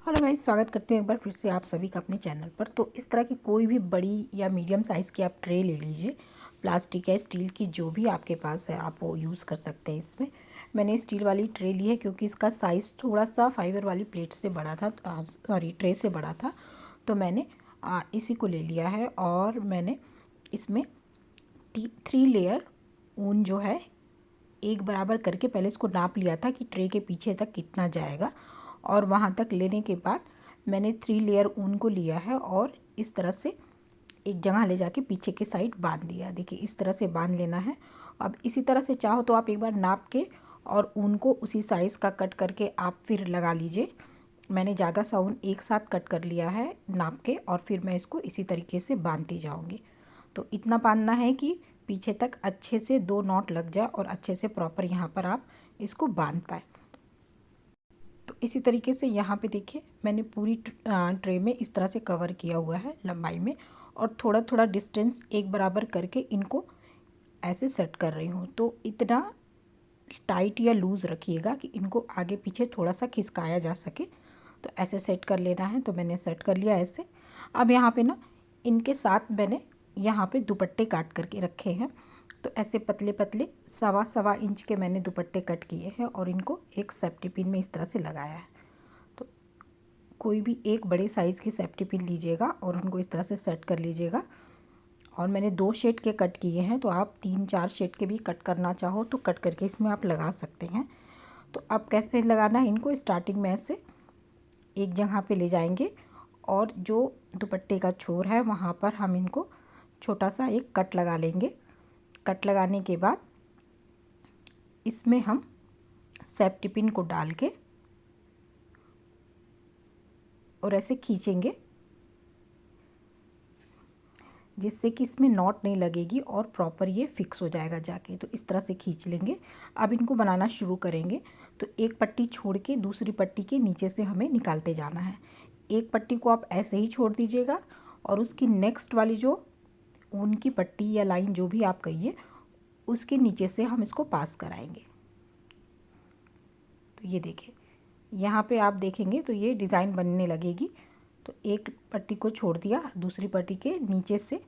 Hello guys, स्वागत करती हूँ एक बार फिर से आप सभी का अपने चैनल पर। तो इस तरह की कोई भी बड़ी या मीडियम साइज़ की आप ट्रे ले लीजिए। प्लास्टिक या स्टील की जो भी आपके पास है आप वो यूज़ कर सकते हैं इसमें। मैंने स्टील वाली ट्रे ली है क्योंकि इसका साइज़ थोड़ा सा फाइबर वाली प्लेट से बड़ा था, ट्रे से बड़ा था। तो मैंने इसी को ले लिया है और मैंने इसमें 3 लेयर ऊन जो है एक बराबर करके पहले इसको नाप लिया था कि ट्रे के पीछे तक कितना जाएगा, और वहाँ तक लेने के बाद मैंने 3 लेयर ऊन को लिया है और इस तरह से एक जगह ले जाके पीछे के साइड बांध दिया। देखिए इस तरह से बांध लेना है। अब इसी तरह से चाहो तो आप एक बार नाप के और ऊन को उसी साइज़ का कट करके आप फिर लगा लीजिए। मैंने ज़्यादा सा ऊन एक साथ कट कर लिया है नाप के, और फिर मैं इसको इसी तरीके से बांधती जाऊँगी। तो इतना बांधना है कि पीछे तक अच्छे से 2 नॉट लग जाए और अच्छे से प्रॉपर यहाँ पर आप इसको बांध पाए। तो इसी तरीके से यहाँ पे देखिए मैंने पूरी ट्रे में इस तरह से कवर किया हुआ है लंबाई में, और थोड़ा थोड़ा डिस्टेंस एक बराबर करके इनको ऐसे सेट कर रही हूँ। तो इतना टाइट या लूज़ रखिएगा कि इनको आगे पीछे थोड़ा सा खिसकाया जा सके। तो ऐसे सेट कर लेना है। तो मैंने सेट कर लिया ऐसे। अब यहाँ पे ना इनके साथ मैंने यहाँ पे दुपट्टे काट करके रखे हैं। तो ऐसे पतले पतले 1.25 इंच के मैंने दुपट्टे कट किए हैं और इनको एक सेफ्टी पिन में इस तरह से लगाया है। तो कोई भी एक बड़े साइज़ की सेफ्टी पिन लीजिएगा और उनको इस तरह से सेट कर लीजिएगा। और मैंने 2 शेड के कट किए हैं, तो आप 3-4 शेड के भी कट करना चाहो तो कट करके इसमें आप लगा सकते हैं। तो अब कैसे लगाना है इनको, स्टार्टिंग में ऐसे एक जगह पे ले जाएंगे और जो दुपट्टे का छोर है वहाँ पर हम इनको छोटा सा एक कट लगा लेंगे। कट लगाने के बाद इसमें हम सेफ्टी पिन को डाल के और ऐसे खींचेंगे जिससे कि इसमें नॉट नहीं लगेगी और प्रॉपर ये फिक्स हो जाएगा जाके। तो इस तरह से खींच लेंगे। अब इनको बनाना शुरू करेंगे। तो एक पट्टी छोड़ के दूसरी पट्टी के नीचे से हमें निकालते जाना है। एक पट्टी को आप ऐसे ही छोड़ दीजिएगा और उसकी नेक्स्ट वाली जो ऊन की पट्टी या लाइन जो भी आप कहिए उसके नीचे से हम इसको पास कराएंगे। तो ये देखिए यहाँ पे आप देखेंगे तो ये डिज़ाइन बनने लगेगी। तो एक पट्टी को छोड़ दिया, दूसरी पट्टी के नीचे से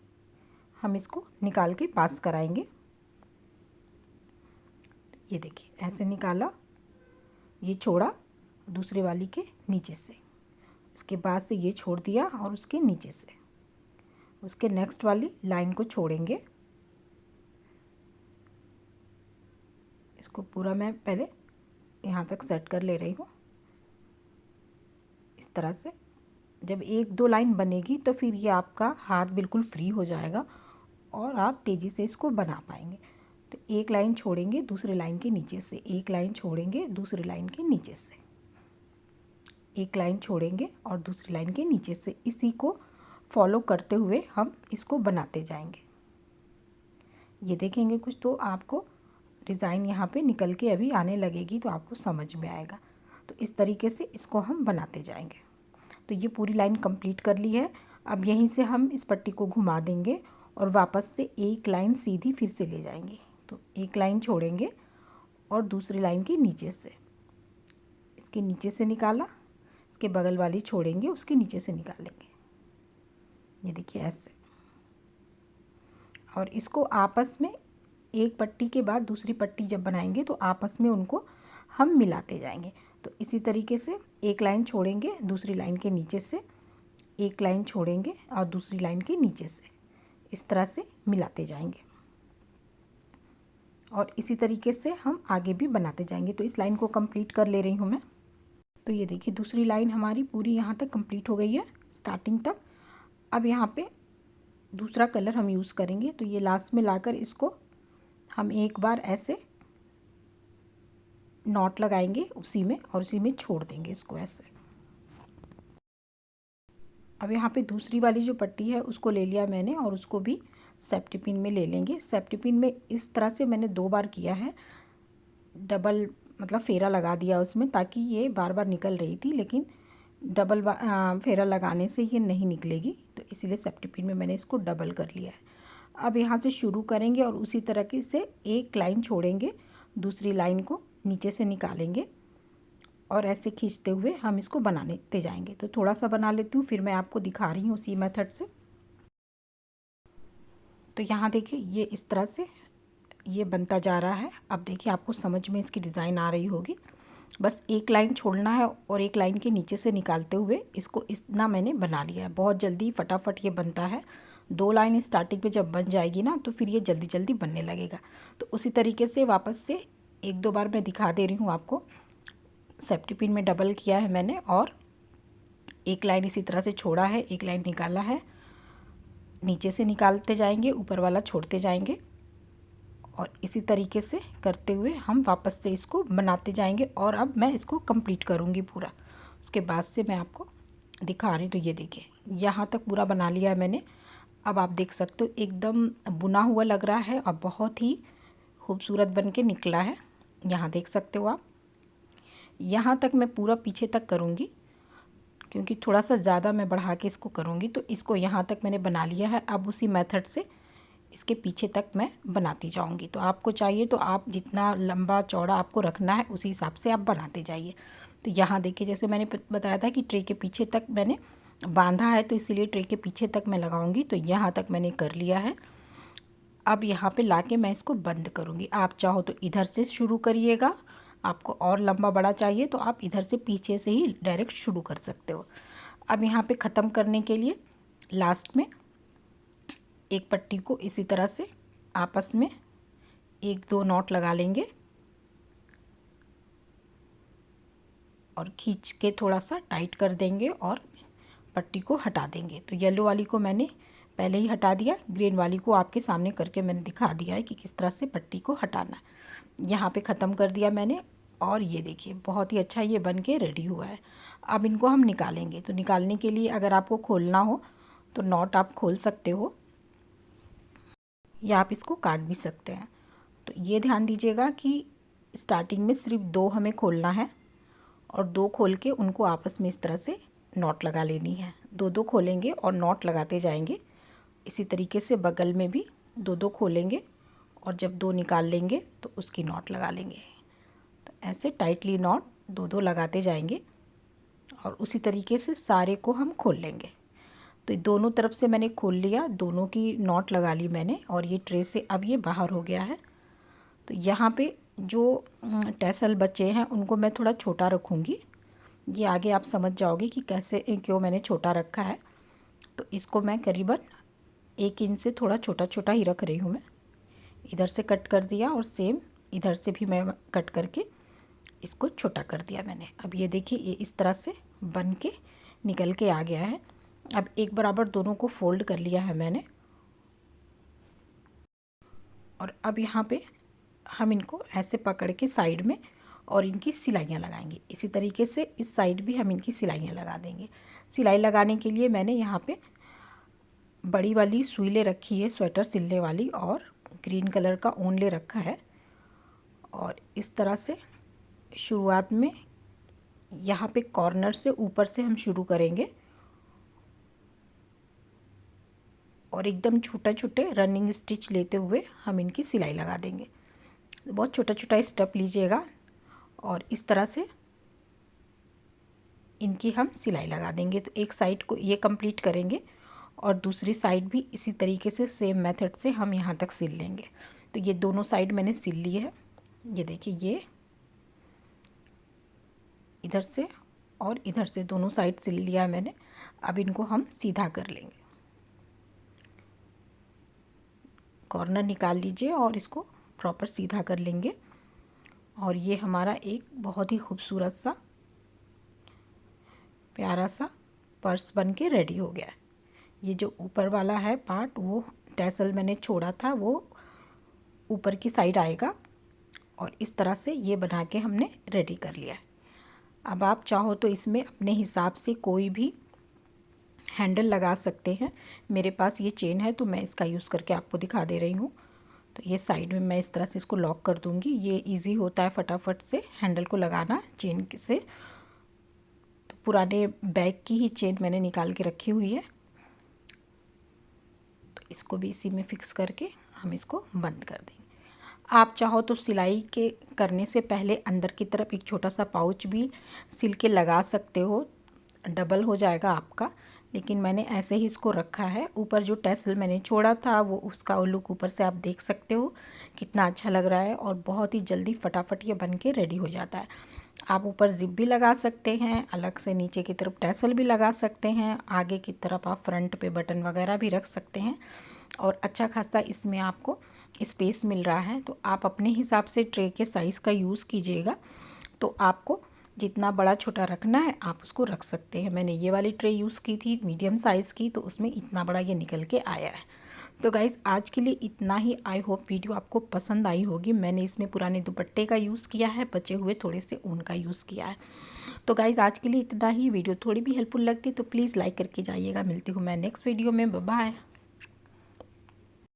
हम इसको निकाल के पास कराएंगे। ये देखिए ऐसे निकाला, ये छोड़ा दूसरे वाली के नीचे से, इसके बाद से ये छोड़ दिया और उसके नीचे से उसके नेक्स्ट वाली लाइन को छोड़ेंगे। इसको पूरा मैं पहले यहाँ तक सेट कर ले रही हूँ इस तरह से। जब 1-2 लाइन बनेगी तो फिर ये आपका हाथ बिल्कुल फ्री हो जाएगा और आप तेज़ी से इसको बना पाएंगे। तो एक लाइन छोड़ेंगे दूसरी लाइन के नीचे से, एक लाइन छोड़ेंगे दूसरी लाइन के नीचे से, एक लाइन छोड़ेंगे और दूसरी लाइन के नीचे से। इसी को फॉलो करते हुए हम इसको बनाते जाएंगे। ये देखेंगे कुछ तो आपको डिज़ाइन यहाँ पे निकल के अभी आने लगेगी तो आपको समझ में आएगा। तो इस तरीके से इसको हम बनाते जाएंगे। तो ये पूरी लाइन कंप्लीट कर ली है। अब यहीं से हम इस पट्टी को घुमा देंगे और वापस से एक लाइन सीधी फिर से ले जाएंगे। तो एक लाइन छोड़ेंगे और दूसरी लाइन के नीचे से, इसके नीचे से निकाला, इसके बगल वाली छोड़ेंगे, उसके नीचे से निकालेंगे। ये देखिए ऐसे। और इसको आपस में एक पट्टी के बाद दूसरी पट्टी जब बनाएंगे तो आपस में उनको हम मिलाते जाएंगे। तो इसी तरीके से एक लाइन छोड़ेंगे दूसरी लाइन के नीचे से, एक लाइन छोड़ेंगे और दूसरी लाइन के नीचे से, इस तरह से मिलाते जाएंगे। और इसी तरीके से हम आगे भी बनाते जाएंगे। तो इस लाइन को कंप्लीट कर ले रही हूँ मैं। तो ये देखिए दूसरी लाइन हमारी पूरी यहाँ तक कंप्लीट हो गई है, स्टार्टिंग तक। अब यहाँ पे दूसरा कलर हम यूज़ करेंगे। तो ये लास्ट में लाकर इसको हम एक बार ऐसे नॉट लगाएंगे उसी में और उसी में छोड़ देंगे इसको ऐसे। अब यहाँ पे दूसरी वाली जो पट्टी है उसको ले लिया मैंने और उसको भी सेफ्टी पिन में ले लेंगे। सेफ्टी पिन में इस तरह से मैंने 2 बार किया है, डबल मतलब फेरा लगा दिया उसमें, ताकि ये बार बार निकल रही थी लेकिन डबल फेरा लगाने से ये नहीं निकलेगी। तो इसीलिए सेफ्टी पिन में मैंने इसको डबल कर लिया है। अब यहाँ से शुरू करेंगे और उसी तरीके से एक लाइन छोड़ेंगे, दूसरी लाइन को नीचे से निकालेंगे और ऐसे खींचते हुए हम इसको बनाते जाएंगे। तो थोड़ा सा बना लेती हूँ, फिर मैं आपको दिखा रही हूँ उसी मेथड से। तो यहाँ देखिए ये इस तरह से ये बनता जा रहा है। अब देखिए आपको समझ में इसकी डिज़ाइन आ रही होगी। बस एक लाइन छोड़ना है और एक लाइन के नीचे से निकालते हुए इसको इतना मैंने बना लिया है। बहुत जल्दी फटाफट ये बनता है। 2 लाइन स्टार्टिंग पे जब बन जाएगी ना तो फिर ये जल्दी जल्दी बनने लगेगा। तो उसी तरीके से वापस से 1-2 बार मैं दिखा दे रही हूँ आपको। सेफ्टी पिन में डबल किया है मैंने और एक लाइन इसी तरह से छोड़ा है, एक लाइन निकाला है, नीचे से निकालते जाएंगे, ऊपर वाला छोड़ते जाएंगे और इसी तरीके से करते हुए हम वापस से इसको बनाते जाएंगे। और अब मैं इसको कंप्लीट करूँगी पूरा, उसके बाद से मैं आपको दिखा रही हूँ। तो ये देखिए यहाँ तक पूरा बना लिया है मैंने। अब आप देख सकते हो एकदम बुना हुआ लग रहा है और बहुत ही खूबसूरत बन के निकला है। यहाँ देख सकते हो आप। यहाँ तक मैं पूरा पीछे तक करूँगी क्योंकि थोड़ा सा ज़्यादा मैं बढ़ा के इसको करूँगी। तो इसको यहाँ तक मैंने बना लिया है। अब उसी मेथड से इसके पीछे तक मैं बनाती जाऊँगी। तो आपको चाहिए तो आप जितना लंबा चौड़ा आपको रखना है उसी हिसाब से आप बनाते जाइए। तो यहाँ देखिए जैसे मैंने बताया था कि ट्रे के पीछे तक मैंने बांधा है, तो इसीलिए ट्रे के पीछे तक मैं लगाऊंगी। तो यहाँ तक मैंने कर लिया है। अब यहाँ पे लाके मैं इसको बंद करूँगी। आप चाहो तो इधर से शुरू करिएगा, आपको और लंबा बड़ा चाहिए तो आप इधर से पीछे से ही डायरेक्ट शुरू कर सकते हो। अब यहाँ पे ख़त्म करने के लिए लास्ट में एक पट्टी को इसी तरह से आपस में 1-2 नॉट लगा लेंगे और खींच के थोड़ा सा टाइट कर देंगे और पट्टी को हटा देंगे। तो येलो वाली को मैंने पहले ही हटा दिया, ग्रीन वाली को आपके सामने करके मैंने दिखा दिया है कि किस तरह से पट्टी को हटाना है। यहाँ पे ख़त्म कर दिया मैंने और ये देखिए बहुत ही अच्छा ये बन के रेडी हुआ है। अब इनको हम निकालेंगे। तो निकालने के लिए अगर आपको खोलना हो तो नॉट आप खोल सकते हो या आप इसको काट भी सकते हैं। तो ये ध्यान दीजिएगा कि स्टार्टिंग में सिर्फ 2 हमें खोलना है और 2 खोल के उनको आपस में इस तरह से नॉट लगा लेनी है। 2-2 खोलेंगे और नॉट लगाते जाएंगे। इसी तरीके से बगल में भी 2-2 खोलेंगे और जब 2 निकाल लेंगे तो उसकी नॉट लगा लेंगे। तो ऐसे टाइटली नॉट 2-2 लगाते जाएंगे और उसी तरीके से सारे को हम खोल लेंगे। तो दोनों तरफ से मैंने खोल लिया, दोनों की नॉट लगा ली मैंने और ये ट्रे से अब ये बाहर हो गया है। तो यहाँ पे जो टैसल बचे हैं उनको मैं थोड़ा छोटा रखूँगी। ये आगे आप समझ जाओगे कि कैसे क्यों मैंने छोटा रखा है। तो इसको मैं करीबन 1 इंच से थोड़ा छोटा छोटा ही रख रही हूँ मैं। इधर से कट कर दिया और सेम इधर से भी मैं कट करके इसको छोटा कर दिया मैंने। अब ये देखिए ये इस तरह से बन के निकल के आ गया है। अब एक बराबर दोनों को फोल्ड कर लिया है मैंने और अब यहाँ पे हम इनको ऐसे पकड़ के साइड में और इनकी सिलाइयाँ लगाएंगे। इसी तरीके से इस साइड भी हम इनकी सिलाइयाँ लगा देंगे। सिलाई लगाने के लिए मैंने यहाँ पे बड़ी वाली सुई ले रखी है स्वेटर सिलने वाली और ग्रीन कलर का ऊन ले रखा है और इस तरह से शुरुआत में यहाँ पे कॉर्नर से ऊपर से हम शुरू करेंगे और एकदम छोटा छोटे रनिंग स्टिच लेते हुए हम इनकी सिलाई लगा देंगे। बहुत छोटा छोटा स्टेप लीजिएगा और इस तरह से इनकी हम सिलाई लगा देंगे। तो एक साइड को ये कंप्लीट करेंगे और दूसरी साइड भी इसी तरीके से सेम मेथड से हम यहाँ तक सिल लेंगे। तो ये दोनों साइड मैंने सिल ली है। ये देखिए ये इधर से और इधर से दोनों साइड सिल लिया है मैंने। अब इनको हम सीधा कर लेंगे। कॉर्नर निकाल लीजिए और इसको प्रॉपर सीधा कर लेंगे और ये हमारा एक बहुत ही खूबसूरत सा प्यारा सा पर्स बन के रेडी हो गया है। ये जो ऊपर वाला है पार्ट वो टैसल मैंने छोड़ा था वो ऊपर की साइड आएगा और इस तरह से ये बना के हमने रेडी कर लिया है। अब आप चाहो तो इसमें अपने हिसाब से कोई भी हैंडल लगा सकते हैं। मेरे पास ये चेन है तो मैं इसका यूज़ करके आपको दिखा दे रही हूँ। तो ये साइड में मैं इस तरह से इसको लॉक कर दूँगी। ये इजी होता है फटाफट से हैंडल को लगाना चेन से। तो पुराने बैग की ही चेन मैंने निकाल के रखी हुई है। तो इसको भी इसी में फिक्स करके हम इसको बंद कर देंगे। आप चाहो तो सिलाई के करने से पहले अंदर की तरफ एक छोटा सा पाउच भी सिल के लगा सकते हो, डबल हो जाएगा आपका। लेकिन मैंने ऐसे ही इसको रखा है। ऊपर जो टैसल मैंने छोड़ा था वो उसका लुक ऊपर से आप देख सकते हो कितना अच्छा लग रहा है, और बहुत ही जल्दी फटाफट ये बन के रेडी हो जाता है। आप ऊपर जिप भी लगा सकते हैं, अलग से नीचे की तरफ टैसल भी लगा सकते हैं, आगे की तरफ आप फ्रंट पे बटन वगैरह भी रख सकते हैं, और अच्छा खासा इसमें आपको स्पेस मिल रहा है। तो आप अपने हिसाब से ट्रे के साइज़ का यूज़ कीजिएगा। तो आपको जितना बड़ा छोटा रखना है आप उसको रख सकते हैं। मैंने ये वाली ट्रे यूज़ की थी मीडियम साइज़ की, तो उसमें इतना बड़ा ये निकल के आया है। तो गाइज़ आज के लिए इतना ही। आई होप वीडियो आपको पसंद आई होगी। मैंने इसमें पुराने दुपट्टे का यूज़ किया है, बचे हुए थोड़े से ऊन का यूज़ किया है। तो गाइज़ आज के लिए इतना ही। वीडियो थोड़ी भी हेल्पफुल लगती है तो प्लीज़ लाइक करके जाइएगा। मिलती हूँ मैं नेक्स्ट वीडियो में। Bye bye.